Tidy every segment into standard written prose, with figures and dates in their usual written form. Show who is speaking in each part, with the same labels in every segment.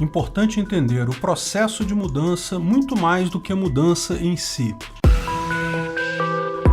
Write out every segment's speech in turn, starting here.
Speaker 1: Importante entender o processo de mudança muito mais do que a mudança em si.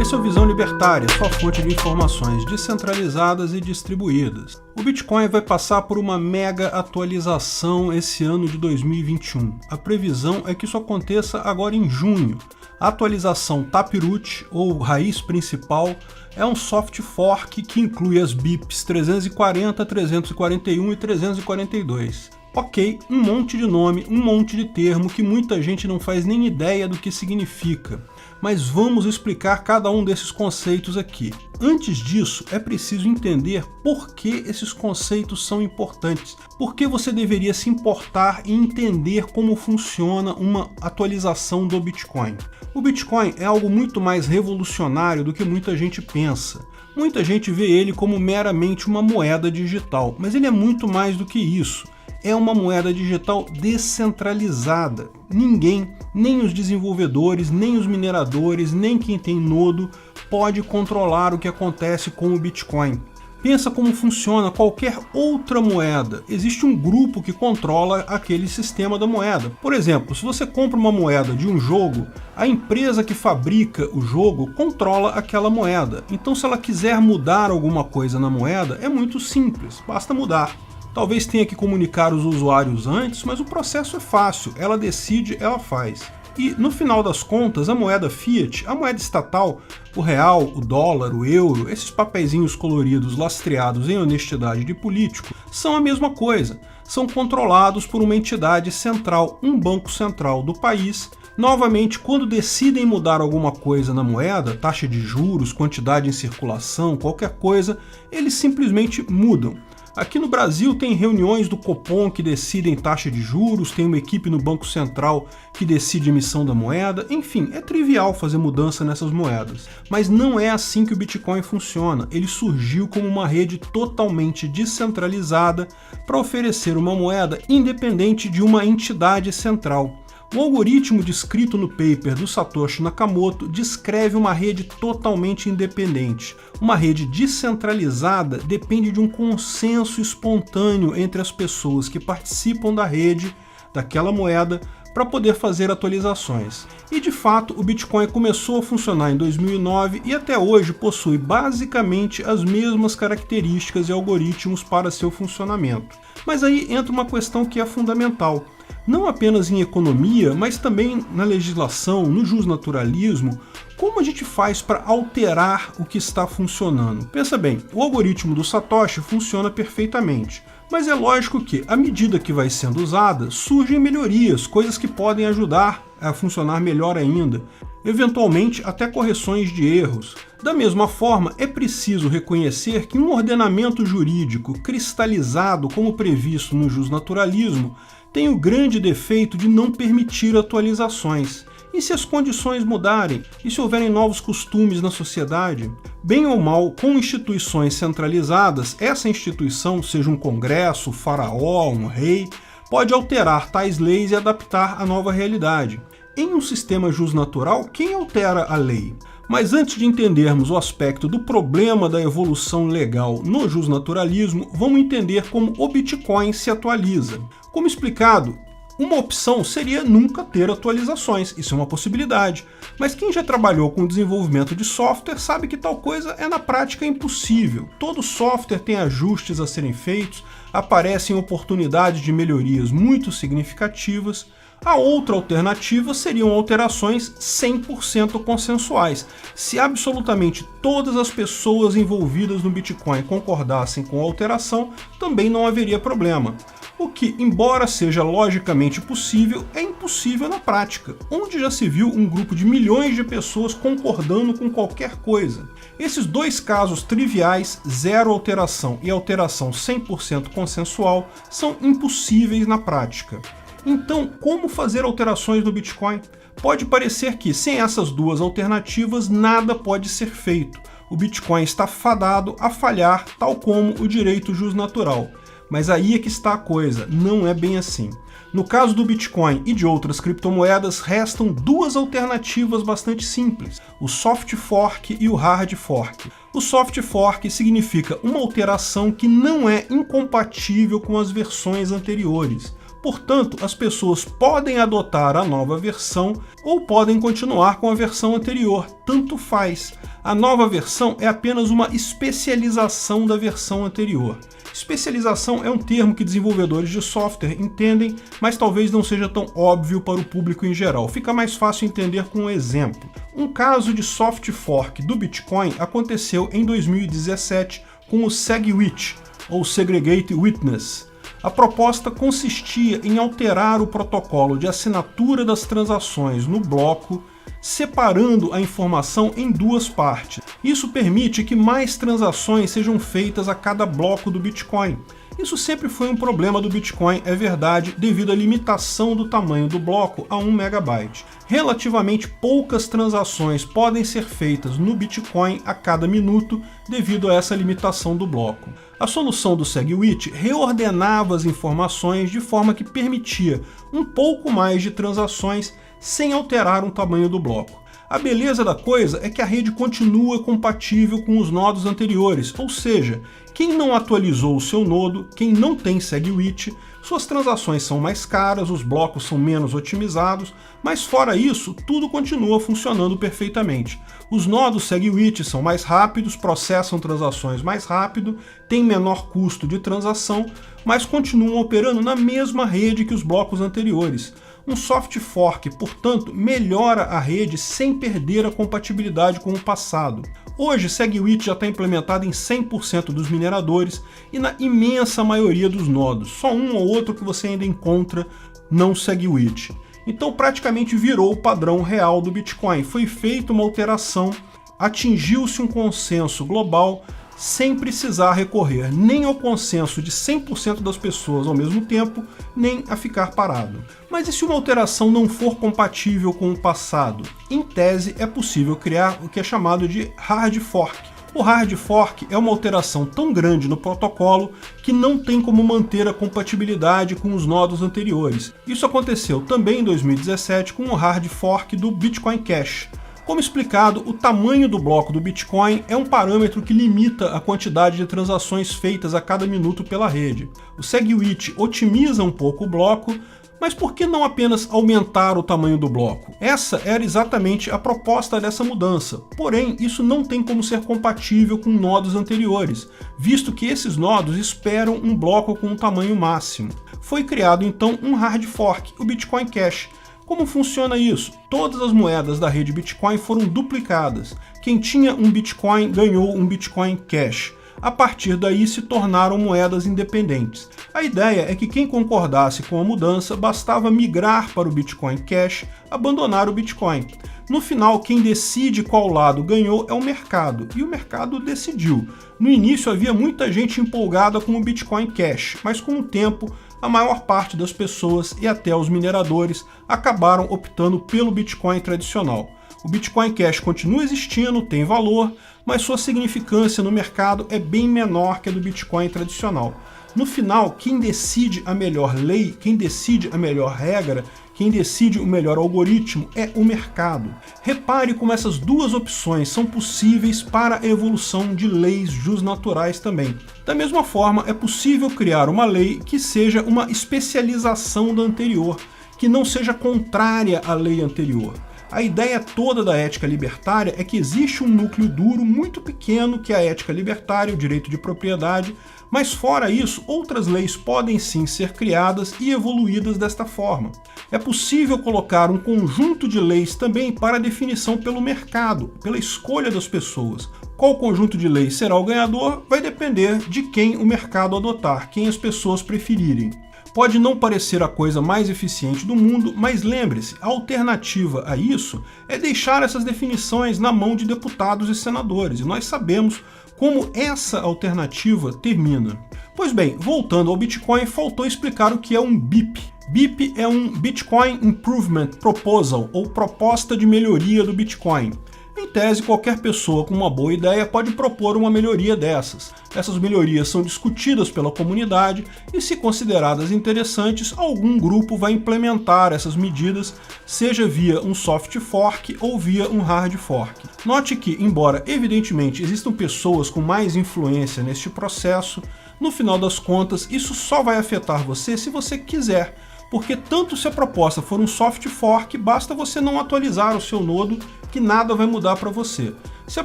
Speaker 1: Esse é o Visão Libertária, sua fonte de informações descentralizadas e distribuídas. O Bitcoin vai passar por uma mega atualização esse ano de 2021. A previsão é que isso aconteça agora em junho. A atualização Taproot, ou raiz principal, é um soft fork que inclui as BIPs 340, 341 e 342. Ok, um monte de nome, um monte de termo que muita gente não faz nem ideia do que significa. Mas vamos explicar cada um desses conceitos aqui. Antes disso, é preciso entender por que esses conceitos são importantes. Por que você deveria se importar e entender como funciona uma atualização do Bitcoin. O Bitcoin é algo muito mais revolucionário do que muita gente pensa. Muita gente vê ele como meramente uma moeda digital, mas ele é muito mais do que isso. É uma moeda digital descentralizada. Ninguém, nem os desenvolvedores, nem os mineradores, nem quem tem nodo, pode controlar o que acontece com o Bitcoin. Pensa como funciona qualquer outra moeda. Existe um grupo que controla aquele sistema da moeda. Por exemplo, se você compra uma moeda de um jogo, a empresa que fabrica o jogo controla aquela moeda. Então, se ela quiser mudar alguma coisa na moeda, é muito simples, basta mudar. Talvez tenha que comunicar os usuários antes, mas o processo é fácil, ela decide, ela faz. E no final das contas, a moeda fiat, a moeda estatal, o real, o dólar, o euro, esses papeizinhos coloridos lastreados em honestidade de político, são a mesma coisa. São controlados por uma entidade central, um banco central do país. Novamente, quando decidem mudar alguma coisa na moeda, taxa de juros, quantidade em circulação, qualquer coisa, eles simplesmente mudam. Aqui no Brasil tem reuniões do Copom que decidem taxa de juros, tem uma equipe no Banco Central que decide emissão da moeda, enfim, é trivial fazer mudança nessas moedas. Mas não é assim que o Bitcoin funciona, ele surgiu como uma rede totalmente descentralizada para oferecer uma moeda independente de uma entidade central. O algoritmo descrito no paper do Satoshi Nakamoto descreve uma rede totalmente independente. Uma rede descentralizada depende de um consenso espontâneo entre as pessoas que participam da rede, daquela moeda, para poder fazer atualizações. E de fato, o Bitcoin começou a funcionar em 2009 e até hoje possui basicamente as mesmas características e algoritmos para seu funcionamento. Mas aí entra uma questão que é fundamental. Não apenas em economia, mas também na legislação, no justnaturalismo, como a gente faz para alterar o que está funcionando? Pensa bem, o algoritmo do Satoshi funciona perfeitamente, mas é lógico que, à medida que vai sendo usada, surgem melhorias, coisas que podem ajudar a funcionar melhor ainda, eventualmente até correções de erros. Da mesma forma, é preciso reconhecer que um ordenamento jurídico cristalizado como previsto no justnaturalismo tem o grande defeito de não permitir atualizações. E se as condições mudarem? E se houverem novos costumes na sociedade? Bem ou mal, com instituições centralizadas, essa instituição, seja um congresso, um faraó, um rei, pode alterar tais leis e adaptar à nova realidade. Em um sistema justnatural, quem altera a lei? Mas antes de entendermos o aspecto do problema da evolução legal no justnaturalismo, vamos entender como o Bitcoin se atualiza. Como explicado, uma opção seria nunca ter atualizações, isso é uma possibilidade. Mas quem já trabalhou com o desenvolvimento de software sabe que tal coisa é na prática impossível. Todo software tem ajustes a serem feitos, aparecem oportunidades de melhorias muito significativas. A outra alternativa seriam alterações 100% consensuais. Se absolutamente todas as pessoas envolvidas no Bitcoin concordassem com a alteração, também não haveria problema. O que, embora seja logicamente possível, é impossível na prática, onde já se viu um grupo de milhões de pessoas concordando com qualquer coisa. Esses dois casos triviais, zero alteração e alteração 100% consensual, são impossíveis na prática. Então, como fazer alterações no Bitcoin? Pode parecer que, sem essas duas alternativas, nada pode ser feito. O Bitcoin está fadado a falhar, tal como o direito justnatural. Mas aí é que está a coisa, não é bem assim. No caso do Bitcoin e de outras criptomoedas, restam duas alternativas bastante simples, o soft fork e o hard fork. O soft fork significa uma alteração que não é incompatível com as versões anteriores. Portanto, as pessoas podem adotar a nova versão ou podem continuar com a versão anterior, tanto faz. A nova versão é apenas uma especialização da versão anterior. Especialização é um termo que desenvolvedores de software entendem, mas talvez não seja tão óbvio para o público em geral. Fica mais fácil entender com um exemplo. Um caso de soft fork do Bitcoin aconteceu em 2017 com o SegWit, ou Segregate Witness. A proposta consistia em alterar o protocolo de assinatura das transações no bloco, separando a informação em duas partes. Isso permite que mais transações sejam feitas a cada bloco do Bitcoin. Isso sempre foi um problema do Bitcoin, é verdade, devido à limitação do tamanho do bloco a 1 MB. Relativamente poucas transações podem ser feitas no Bitcoin a cada minuto devido a essa limitação do bloco. A solução do SegWit reordenava as informações de forma que permitia um pouco mais de transações sem alterar o tamanho do bloco. A beleza da coisa é que a rede continua compatível com os nodos anteriores, ou seja, quem não atualizou o seu nodo, quem não tem SegWit, suas transações são mais caras, os blocos são menos otimizados, mas fora isso, tudo continua funcionando perfeitamente. Os nodos SegWit são mais rápidos, processam transações mais rápido, têm menor custo de transação, mas continuam operando na mesma rede que os blocos anteriores. Um soft fork, portanto, melhora a rede sem perder a compatibilidade com o passado. Hoje, SegWit já está implementado em 100% dos mineradores e na imensa maioria dos nodos. Só um ou outro que você ainda encontra não SegWit. Então, praticamente virou o padrão real do Bitcoin. Foi feita uma alteração, atingiu-se um consenso global, sem precisar recorrer nem ao consenso de 100% das pessoas ao mesmo tempo, nem a ficar parado. Mas e se uma alteração não for compatível com o passado? Em tese, é possível criar o que é chamado de hard fork. O hard fork é uma alteração tão grande no protocolo que não tem como manter a compatibilidade com os nodos anteriores. Isso aconteceu também em 2017 com o hard fork do Bitcoin Cash. Como explicado, o tamanho do bloco do Bitcoin é um parâmetro que limita a quantidade de transações feitas a cada minuto pela rede. O SegWit otimiza um pouco o bloco, mas por que não apenas aumentar o tamanho do bloco? Essa era exatamente a proposta dessa mudança, porém isso não tem como ser compatível com nodos anteriores, visto que esses nodos esperam um bloco com um tamanho máximo. Foi criado então um hard fork, o Bitcoin Cash. Como funciona isso? Todas as moedas da rede Bitcoin foram duplicadas. Quem tinha um Bitcoin ganhou um Bitcoin Cash. A partir daí se tornaram moedas independentes. A ideia é que quem concordasse com a mudança bastava migrar para o Bitcoin Cash, abandonar o Bitcoin. No final, quem decide qual lado ganhou é o mercado, e o mercado decidiu. No início havia muita gente empolgada com o Bitcoin Cash, mas com o tempo a maior parte das pessoas e até os mineradores acabaram optando pelo Bitcoin tradicional. O Bitcoin Cash continua existindo, tem valor, mas sua significância no mercado é bem menor que a do Bitcoin tradicional. No final, quem decide a melhor lei, quem decide a melhor regra, quem decide o melhor algoritmo é o mercado. Repare como essas duas opções são possíveis para a evolução de leis jusnaturais também. Da mesma forma, é possível criar uma lei que seja uma especialização da anterior, que não seja contrária à lei anterior. A ideia toda da ética libertária é que existe um núcleo duro muito pequeno, que é a ética libertária, o direito de propriedade, mas fora isso, outras leis podem sim ser criadas e evoluídas desta forma. É possível colocar um conjunto de leis também para definição pelo mercado, pela escolha das pessoas. Qual conjunto de leis será o ganhador vai depender de quem o mercado adotar, quem as pessoas preferirem. Pode não parecer a coisa mais eficiente do mundo, mas lembre-se, a alternativa a isso é deixar essas definições na mão de deputados e senadores, e nós sabemos como essa alternativa termina. Pois bem, voltando ao Bitcoin, faltou explicar o que é um BIP. BIP é um Bitcoin Improvement Proposal, ou proposta de melhoria do Bitcoin. Em tese, qualquer pessoa com uma boa ideia pode propor uma melhoria dessas. Essas melhorias são discutidas pela comunidade e, se consideradas interessantes, algum grupo vai implementar essas medidas, seja via um soft fork ou via um hard fork. Note que, embora evidentemente existam pessoas com mais influência neste processo, no final das contas, isso só vai afetar você se você quiser. Porque tanto se a proposta for um soft fork, basta você não atualizar o seu nodo que nada vai mudar para você. Se a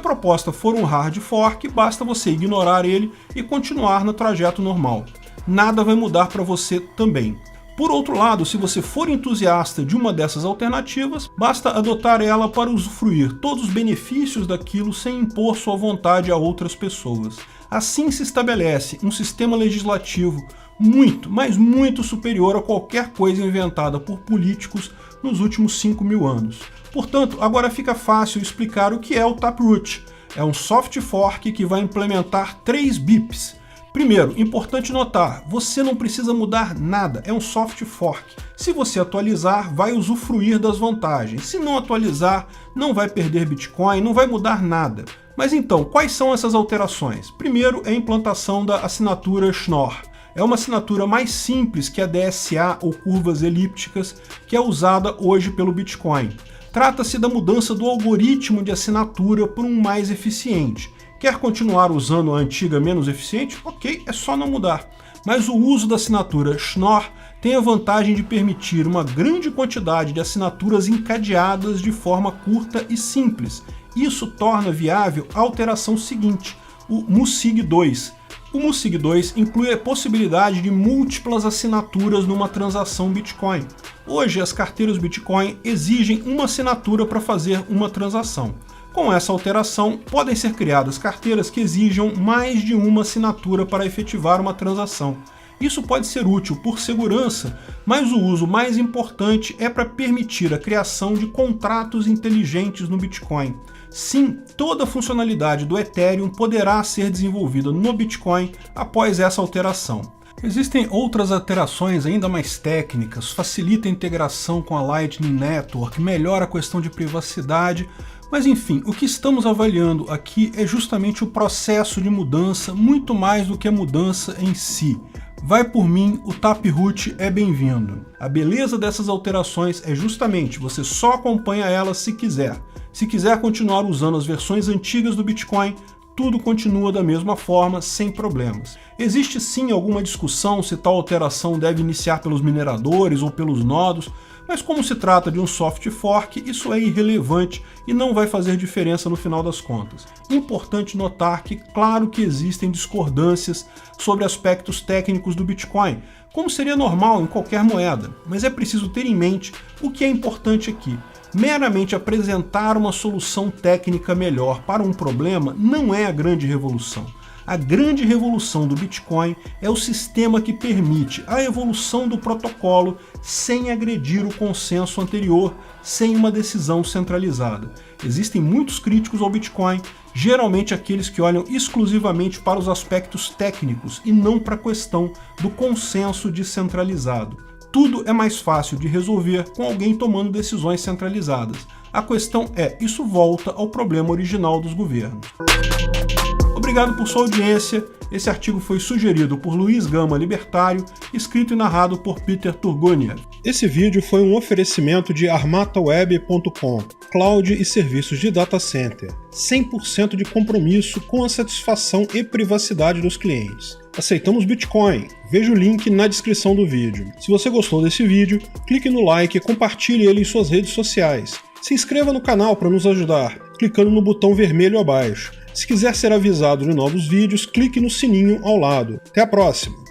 Speaker 1: proposta for um hard fork, basta você ignorar ele e continuar no trajeto normal. Nada vai mudar para você também. Por outro lado, se você for entusiasta de uma dessas alternativas, basta adotar ela para usufruir todos os benefícios daquilo sem impor sua vontade a outras pessoas. Assim se estabelece um sistema legislativo muito, mas muito superior a qualquer coisa inventada por políticos nos últimos 5.000 anos. Portanto, agora fica fácil explicar o que é o Taproot. É um soft fork que vai implementar 3 BIPs. Primeiro, importante notar, você não precisa mudar nada, é um soft fork. Se você atualizar, vai usufruir das vantagens. Se não atualizar, não vai perder Bitcoin, não vai mudar nada. Mas então, quais são essas alterações? Primeiro é a implantação da assinatura Schnorr. É uma assinatura mais simples que a DSA ou curvas elípticas que é usada hoje pelo Bitcoin. Trata-se da mudança do algoritmo de assinatura por um mais eficiente. Quer continuar usando a antiga menos eficiente? Ok, é só não mudar. Mas o uso da assinatura Schnorr tem a vantagem de permitir uma grande quantidade de assinaturas encadeadas de forma curta e simples. Isso torna viável a alteração seguinte, o MUSIG2. O MUSIG2 inclui a possibilidade de múltiplas assinaturas numa transação Bitcoin. Hoje, as carteiras Bitcoin exigem uma assinatura para fazer uma transação. Com essa alteração, podem ser criadas carteiras que exijam mais de uma assinatura para efetivar uma transação. Isso pode ser útil por segurança, mas o uso mais importante é para permitir a criação de contratos inteligentes no Bitcoin. Sim, toda a funcionalidade do Ethereum poderá ser desenvolvida no Bitcoin após essa alteração. Existem outras alterações ainda mais técnicas, facilita a integração com a Lightning Network, melhora a questão de privacidade, mas enfim, o que estamos avaliando aqui é justamente o processo de mudança, muito mais do que a mudança em si. Vai por mim, o Taproot é bem-vindo. A beleza dessas alterações é justamente você só acompanha elas se quiser. Se quiser continuar usando as versões antigas do Bitcoin, tudo continua da mesma forma, sem problemas. Existe sim alguma discussão se tal alteração deve iniciar pelos mineradores ou pelos nodos, mas como se trata de um soft fork, isso é irrelevante e não vai fazer diferença no final das contas. Importante notar que, claro que existem discordâncias sobre aspectos técnicos do Bitcoin, como seria normal em qualquer moeda, mas é preciso ter em mente o que é importante aqui. Meramente apresentar uma solução técnica melhor para um problema não é a grande revolução. A grande revolução do Bitcoin é o sistema que permite a evolução do protocolo sem agredir o consenso anterior, sem uma decisão centralizada. Existem muitos críticos ao Bitcoin, geralmente aqueles que olham exclusivamente para os aspectos técnicos e não para a questão do consenso descentralizado. Tudo é mais fácil de resolver com alguém tomando decisões centralizadas. A questão é, isso volta ao problema original dos governos. Obrigado por sua audiência. Esse artigo foi sugerido por Luiz Gama Libertário, escrito e narrado por Peter Turgoniev. Esse vídeo foi um oferecimento de armataweb.com, cloud e serviços de data center, 100% de compromisso com a satisfação e privacidade dos clientes. Aceitamos Bitcoin. Veja o link na descrição do vídeo. Se você gostou desse vídeo, clique no like e compartilhe ele em suas redes sociais. Se inscreva no canal para nos ajudar, clicando no botão vermelho abaixo. Se quiser ser avisado de novos vídeos, clique no sininho ao lado. Até a próxima!